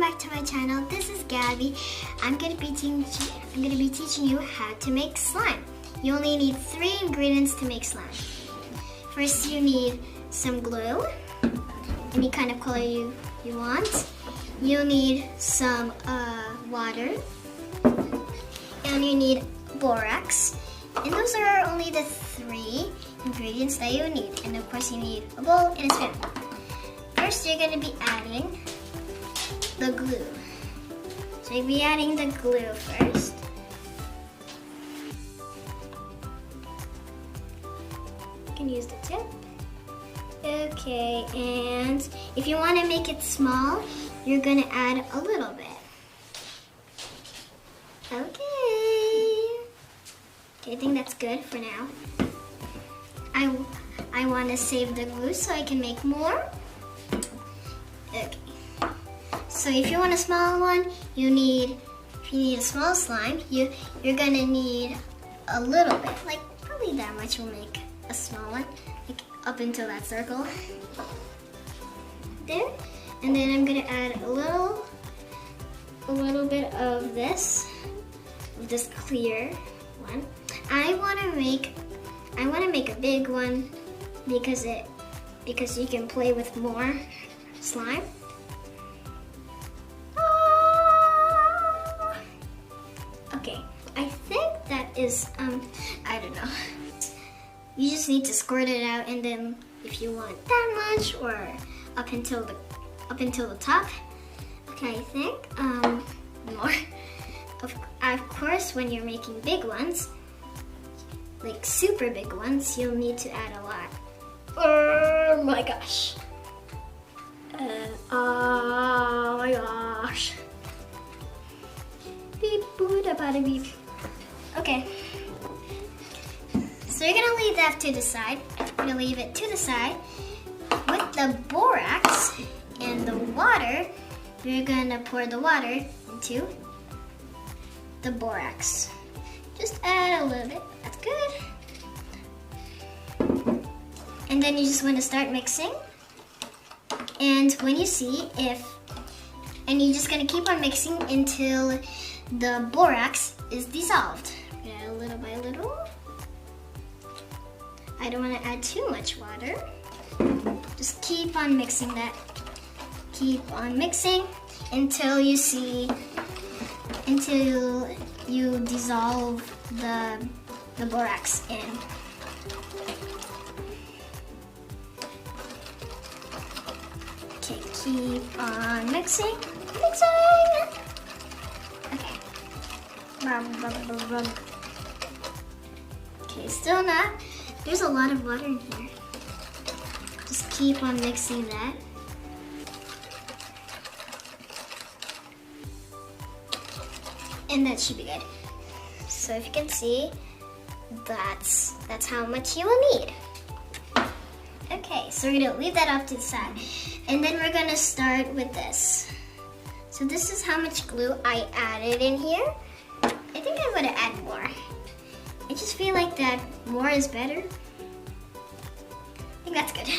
back to my channel. This is Gabby. I'm gonna be teaching you how to make slime. You only need 3 ingredients to make slime. First, you need some glue, any kind of color you want. You'll need some water, and you need borax. And those are only the 3 ingredients that you need. And of course, you need a bowl and a spoon. First, you're gonna be adding the glue. So you'll be adding the glue first. You can use the tip. Okay, and if you want to make it small, you're gonna add a little bit. Okay, I think that's good for now. I want to save the glue so I can make more. Okay. So if you want a small one, if you need a small slime, you're gonna need a little bit, like probably that much will make a small one, like up until that circle. There. And then I'm gonna add a little bit of this clear one. I wanna make a big one because you can play with more slime. Okay, I think that is I don't know. You just need to squirt it out, and then if you want that much or up until the top. Okay, I think more. Of course, when you're making big ones, like super big ones, you'll need to add a lot. Oh my gosh. Oh my gosh. Beep, boo, da, ba, da, beep. Okay. So you're gonna leave that to the side. You're gonna leave it to the side. With the borax and the water, you're gonna pour the water into the borax. Just add a little bit. That's good. And then you just want to start mixing. And when you see and you're just gonna keep on mixing until the borax is dissolved. Add a little by little. I don't want to add too much water. Just keep on mixing that. Keep on mixing until you dissolve the borax in. Okay, keep on mixing. Okay. Rub. Okay, still not. There's a lot of water in here. Just keep on mixing that. And that should be good. So if you can see, that's how much you will need. Okay, so we're gonna leave that off to the side. And then we're gonna start with this. So this is how much glue I added in here. I think I'm gonna add more. I just feel like that more is better. I think that's good.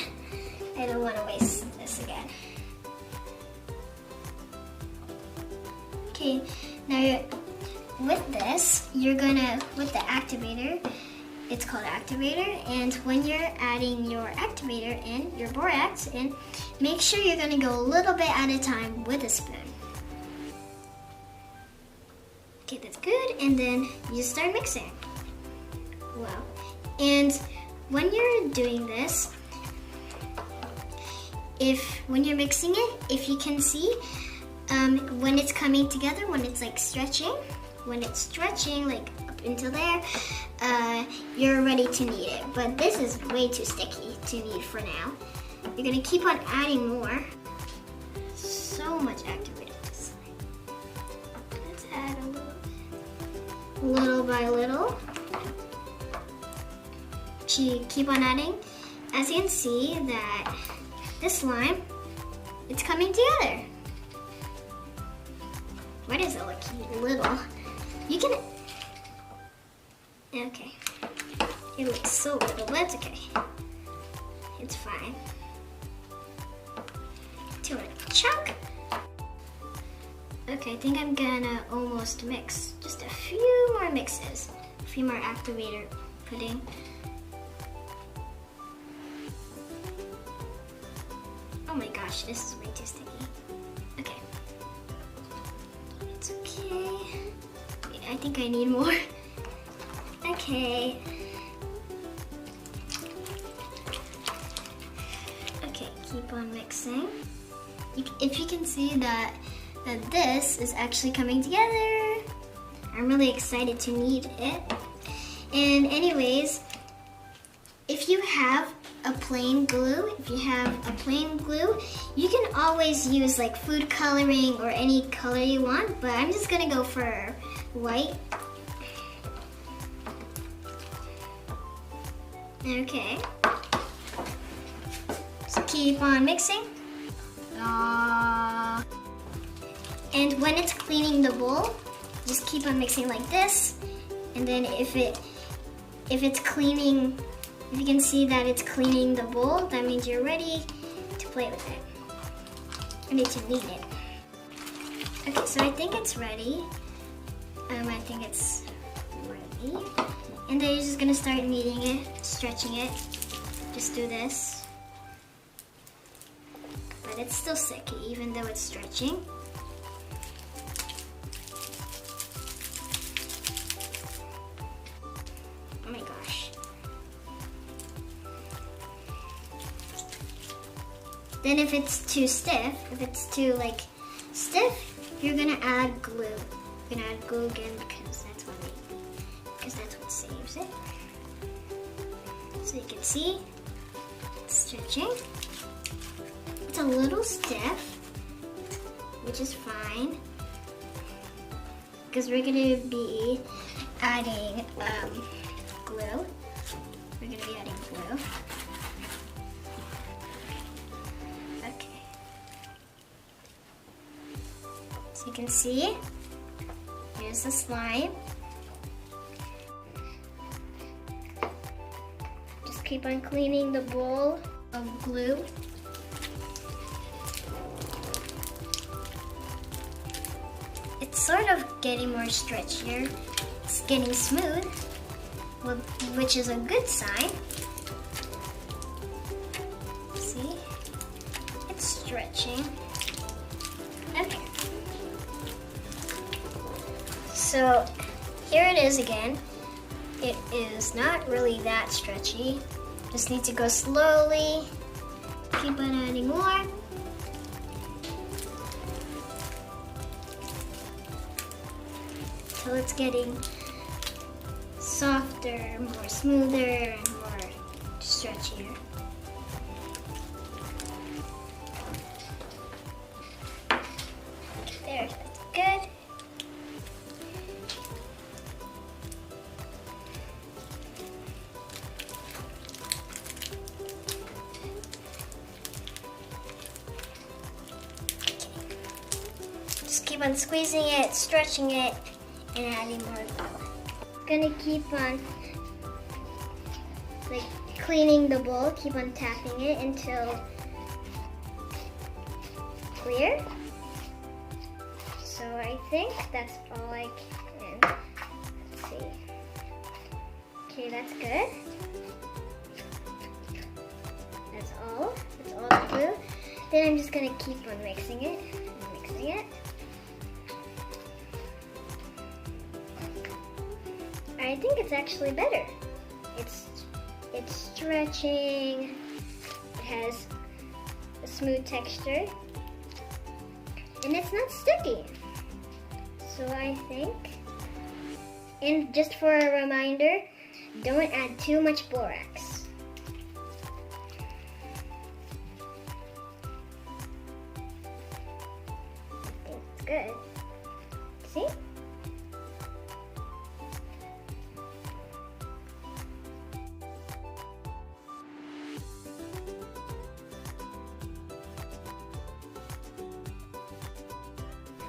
I don't want to waste this again. Okay, now with this, with the activator, it's called activator, and when you're adding your activator in, your borax in, make sure you're gonna go a little bit at a time with a spoon. Okay, that's good, and then you just start mixing. Wow. And when you're doing this, when you're mixing it, if you can see, when it's coming together, when it's like stretching, like up into there, you're ready to knead it. But this is way too sticky to knead for now. You're gonna keep on adding more. So much activated. Let's add a little by little. Keep on adding. As you can see that this slime, it's coming together. Why does it look little? You can, okay. It looks so little, but that's okay. It's fine. To a chunk. Okay, I think I'm gonna almost mix. Just a few more mixes. A few more activator pudding. Oh my gosh, this is way too sticky. Okay. It's okay. I think I need more. Okay. Okay, keep on mixing. If you can see that this is actually coming together. I'm really excited to knead it. And anyways, if you have a plain glue, you can always use like food coloring or any color you want, but I'm just gonna go for white. Okay. So keep on mixing. And when it's cleaning the bowl, just keep on mixing like this. And then if it's cleaning, if you can see that it's cleaning the bowl, that means you're ready to play with it. Ready to knead it. Okay, so I think it's ready. I think it's ready. And then you're just gonna start kneading it, stretching it. Just do this. But it's still sticky, even though it's stretching. Oh my gosh. Then if it's too stiff, stiff, you're gonna add glue. You're gonna add glue again because that's what saves it. So you can see, it's stretching. It's a little stiff, which is fine, because we're gonna be adding glue. We're gonna be adding glue. Okay. So you can see, here's the slime. Just keep on cleaning the bowl of glue. It's sort of getting more stretchier. It's getting smooth, which is a good sign. See? It's stretching. Okay. So here it is again. It is not really that stretchy. Just need to go slowly. Keep on adding more. So it's getting softer, more smoother, and more stretchier. There, that's good. Just keep on squeezing it, stretching it, and adding more glue. Gonna keep on cleaning the bowl, keep on tapping it until clear. So I think that's all I can. Let's see. Okay, that's good. That's all the glue. Then I'm just gonna keep on mixing it and mixing it. I think it's actually better. It's stretching. It has a smooth texture, and it's not sticky. So I think, and just for a reminder, don't add too much borax. I think it's good. See?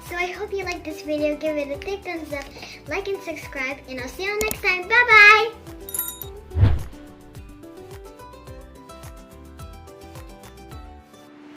So I hope you liked this video. Give it a big thumbs up, like and subscribe, and I'll see you next time. Bye bye!